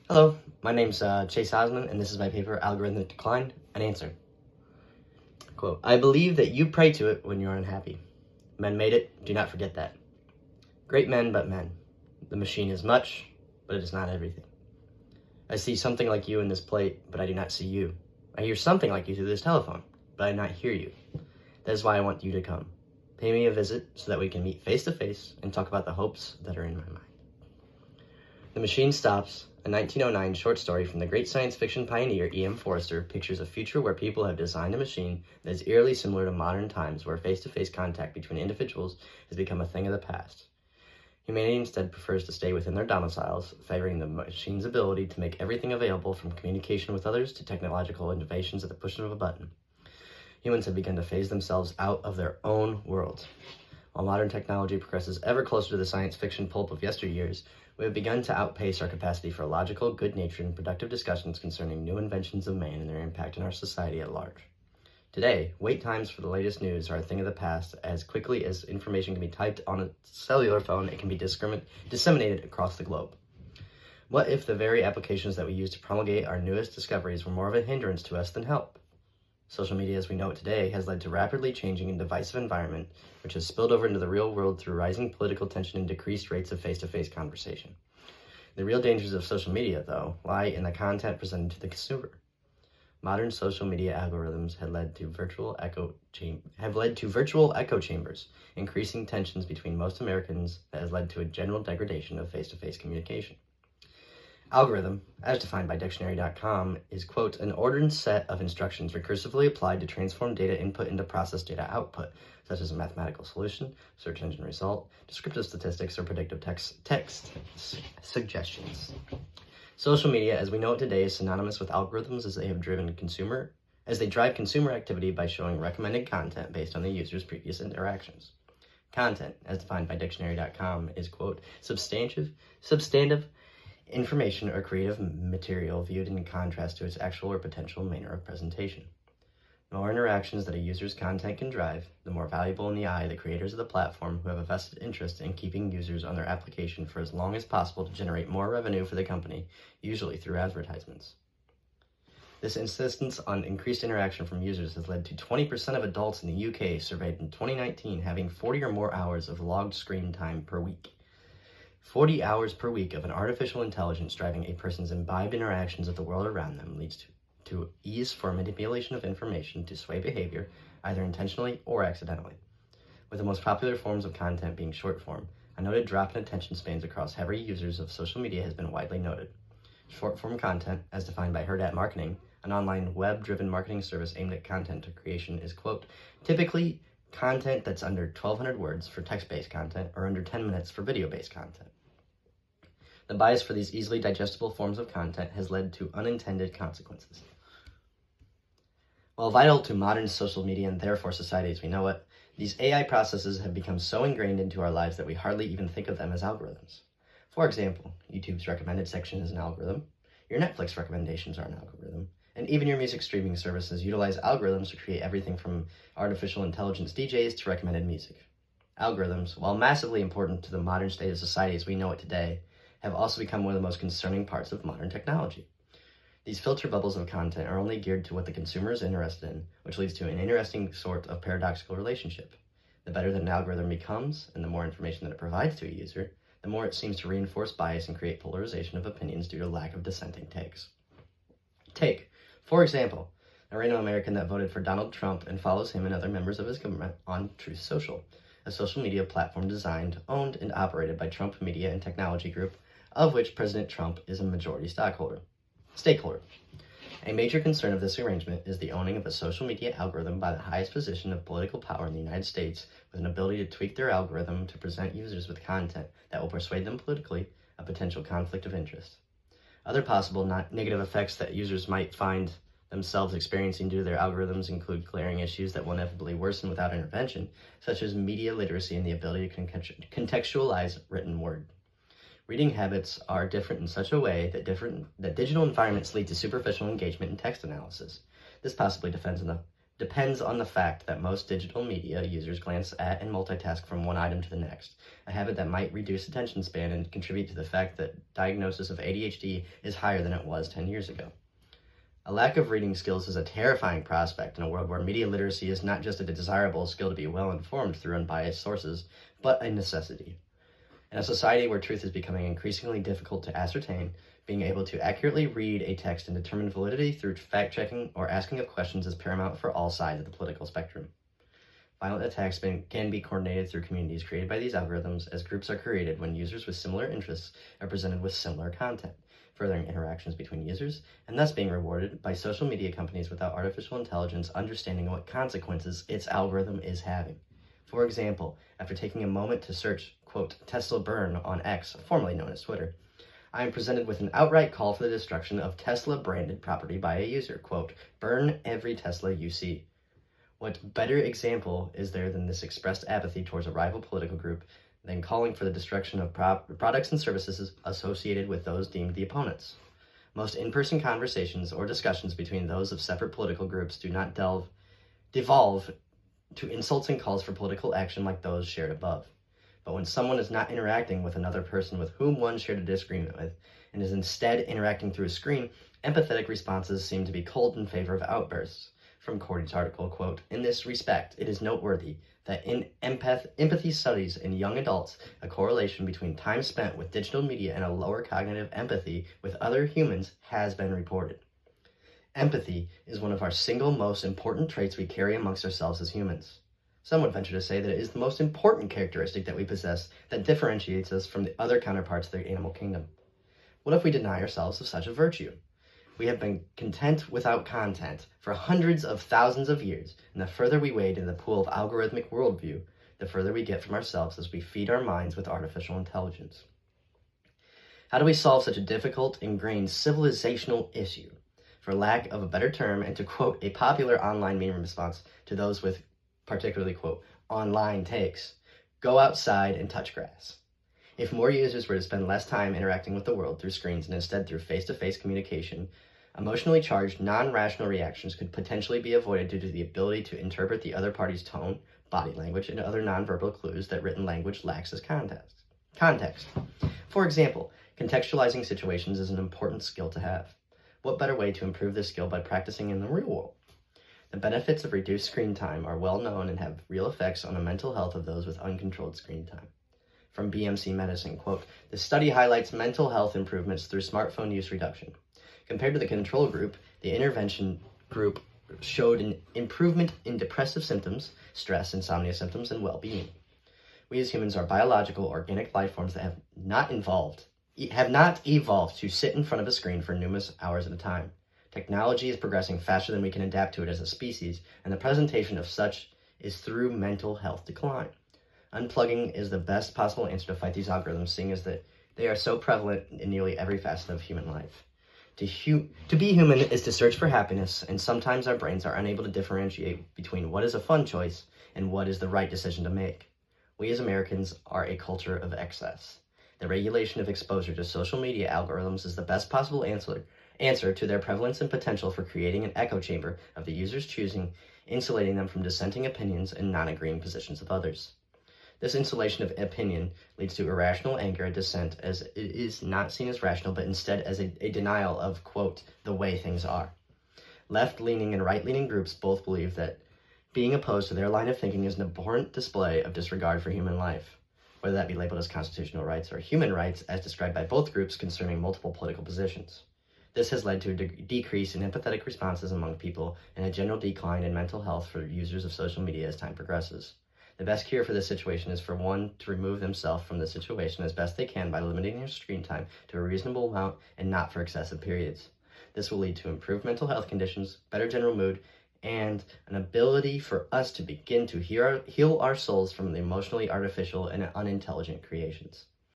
Hello, my name's Chase Osmond, and this is my paper, Algorithmic Decline, an answer. Quote, I believe that you pray to it when you are unhappy. Men made it, do not forget that. Great men, but men. The machine is much, but it is not everything. I see something like you in this plate, but I do not see you. I hear something like you through this telephone, but I do not hear you. That is why I want you to come. Pay me a visit so that we can meet face to face and talk about the hopes that are in my mind. The Machine Stops, a 1909 short story from the great science fiction pioneer E.M. Forster, pictures a future where people have designed a machine that is eerily similar to modern times where face-to-face contact between individuals has become a thing of the past. Humanity instead prefers to stay within their domiciles, favoring the machine's ability to make everything available from communication with others to technological innovations at the push of a button. Humans have begun to phase themselves out of their own world. While modern technology progresses ever closer to the science fiction pulp of yesteryears, we have begun to outpace our capacity for logical, good-natured, and productive discussions concerning new inventions of man and their impact on our society at large. Today, wait times for the latest news are a thing of the past. As quickly as information can be typed on a cellular phone, it can be disseminated across the globe. What if the very applications that we use to promulgate our newest discoveries were more of a hindrance to us than help? Social media as we know it today has led to rapidly changing and divisive environment, which has spilled over into the real world through rising political tension and decreased rates of face-to-face conversation. The real dangers of social media, though, lie in the content presented to the consumer. Modern social media algorithms have led to virtual echo chambers, increasing tensions between most Americans that has led to a general degradation of face-to-face communication. Algorithm, as defined by dictionary.com, is, quote, an ordered set of instructions recursively applied to transform data input into processed data output, such as a mathematical solution, search engine result, descriptive statistics, or predictive text suggestions. Social media, as we know it today, is synonymous with algorithms as they drive consumer activity by showing recommended content based on the user's previous interactions. Content, as defined by dictionary.com, is, quote, substantive information or creative material viewed in contrast to its actual or potential manner of presentation. The more interactions that a user's content can drive, the more valuable in the eye of the creators of the platform who have a vested interest in keeping users on their application for as long as possible to generate more revenue for the company, usually through advertisements. This insistence on increased interaction from users has led to 20% of adults in the UK surveyed in 2019 having 40 or more hours of logged screen time per week. 40 hours per week of an artificial intelligence driving a person's imbibed interactions of the world around them leads to ease for manipulation of information to sway behavior, either intentionally or accidentally. With the most popular forms of content being short form, a noted drop in attention spans across heavy users of social media has been widely noted. Short form content, as defined by Hodak Marketing, an online web-driven marketing service aimed at content creation, is, quote, typically content that's under 1,200 words for text-based content or under 10 minutes for video-based content. The bias for these easily digestible forms of content has led to unintended consequences. While vital to modern social media and therefore society as we know it, these AI processes have become so ingrained into our lives that we hardly even think of them as algorithms. For example, YouTube's recommended section is an algorithm, your Netflix recommendations are an algorithm, and even your music streaming services utilize algorithms to create everything from artificial intelligence DJs to recommended music. Algorithms, while massively important to the modern state of society as we know it today, have also become one of the most concerning parts of modern technology. These filter bubbles of content are only geared to what the consumer is interested in, which leads to an interesting sort of paradoxical relationship. The better that an algorithm becomes, and the more information that it provides to a user, the more it seems to reinforce bias and create polarization of opinions due to lack of dissenting takes. Take, for example, a random American that voted for Donald Trump and follows him and other members of his government on Truth Social, a social media platform designed, owned, and operated by Trump Media and Technology Group, of which President Trump is a majority stakeholder. A major concern of this arrangement is the owning of a social media algorithm by the highest position of political power in the United States, with an ability to tweak their algorithm to present users with content that will persuade them politically a potential conflict of interest. Other possible negative effects that users might find themselves experiencing due to their algorithms include glaring issues that will inevitably worsen without intervention, such as media literacy and the ability to contextualize written word. Reading habits are different in such a way that digital environments lead to superficial engagement in text analysis. This possibly depends on the depends on the fact that most digital media users glance at and multitask from one item to the next, a habit that might reduce attention span and contribute to the fact that diagnosis of ADHD is higher than it was 10 years ago. A lack of reading skills is a terrifying prospect in a world where media literacy is not just a desirable skill to be well informed through unbiased sources, but a necessity. In a society where truth is becoming increasingly difficult to ascertain, being able to accurately read a text and determine validity through fact-checking or asking of questions is paramount for all sides of the political spectrum. Violent attacks can be coordinated through communities created by these algorithms, as groups are created when users with similar interests are presented with similar content, furthering interactions between users, and thus being rewarded by social media companies without artificial intelligence understanding what consequences its algorithm is having. For example, after taking a moment to search, quote, Tesla burn on X, formerly known as Twitter, I am presented with an outright call for the destruction of Tesla-branded property by a user, quote, burn every Tesla you see. What better example is there than this expressed apathy towards a rival political group than calling for the destruction of products and services associated with those deemed the opponents? Most in-person conversations or discussions between those of separate political groups do not devolve to insults and calls for political action like those shared above. But when someone is not interacting with another person with whom one shared a disagreement with, and is instead interacting through a screen, empathetic responses seem to be cold in favor of outbursts. From Cordy's article, quote, in this respect, it is noteworthy that in empathy studies in young adults, a correlation between time spent with digital media and a lower cognitive empathy with other humans has been reported. Empathy is one of our single most important traits we carry amongst ourselves as humans. Some would venture to say that it is the most important characteristic that we possess that differentiates us from the other counterparts of the animal kingdom. What if we deny ourselves of such a virtue? We have been content without content for hundreds of thousands of years, and the further we wade in the pool of algorithmic worldview, the further we get from ourselves as we feed our minds with artificial intelligence. How do we solve such a difficult, ingrained civilizational issue? For lack of a better term, and to quote a popular online meme response to those with particularly, quote, online takes, go outside and touch grass. If more users were to spend less time interacting with the world through screens and instead through face-to-face communication, emotionally charged, non-rational reactions could potentially be avoided due to the ability to interpret the other party's tone, body language, and other nonverbal clues that written language lacks as context. For example, contextualizing situations is an important skill to have. What better way to improve this skill by practicing in the real world? The benefits of reduced screen time are well known and have real effects on the mental health of those with uncontrolled screen time. From BMC Medicine, quote, the study highlights mental health improvements through smartphone use reduction. Compared to the control group, the intervention group showed an improvement in depressive symptoms, stress, insomnia symptoms, and well-being. We as humans are biological, organic life forms that have not evolved to sit in front of a screen for numerous hours at a time. Technology is progressing faster than we can adapt to it as a species, and the presentation of such is through mental health decline. Unplugging is the best possible answer to fight these algorithms, seeing as that they are so prevalent in nearly every facet of human life. To be human is to search for happiness, and sometimes our brains are unable to differentiate between what is a fun choice and what is the right decision to make. We as Americans are a culture of excess. The regulation of exposure to social media algorithms is the best possible answer to their prevalence and potential for creating an echo chamber of the user's choosing, insulating them from dissenting opinions and non-agreeing positions of others. This insulation of opinion leads to irrational anger and dissent, as it is not seen as rational, but instead as a denial of, quote, the way things are. Left-leaning and right-leaning groups both believe that being opposed to their line of thinking is an abhorrent display of disregard for human life, whether that be labeled as constitutional rights or human rights as described by both groups concerning multiple political positions. This has led to a decrease in empathetic responses among people and a general decline in mental health for users of social media as time progresses. The best cure for this situation is for one to remove themselves from the situation as best they can by limiting their screen time to a reasonable amount and not for excessive periods. This will lead to improved mental health conditions, better general mood, and an ability for us to begin to heal our souls from the emotionally artificial and unintelligent creations.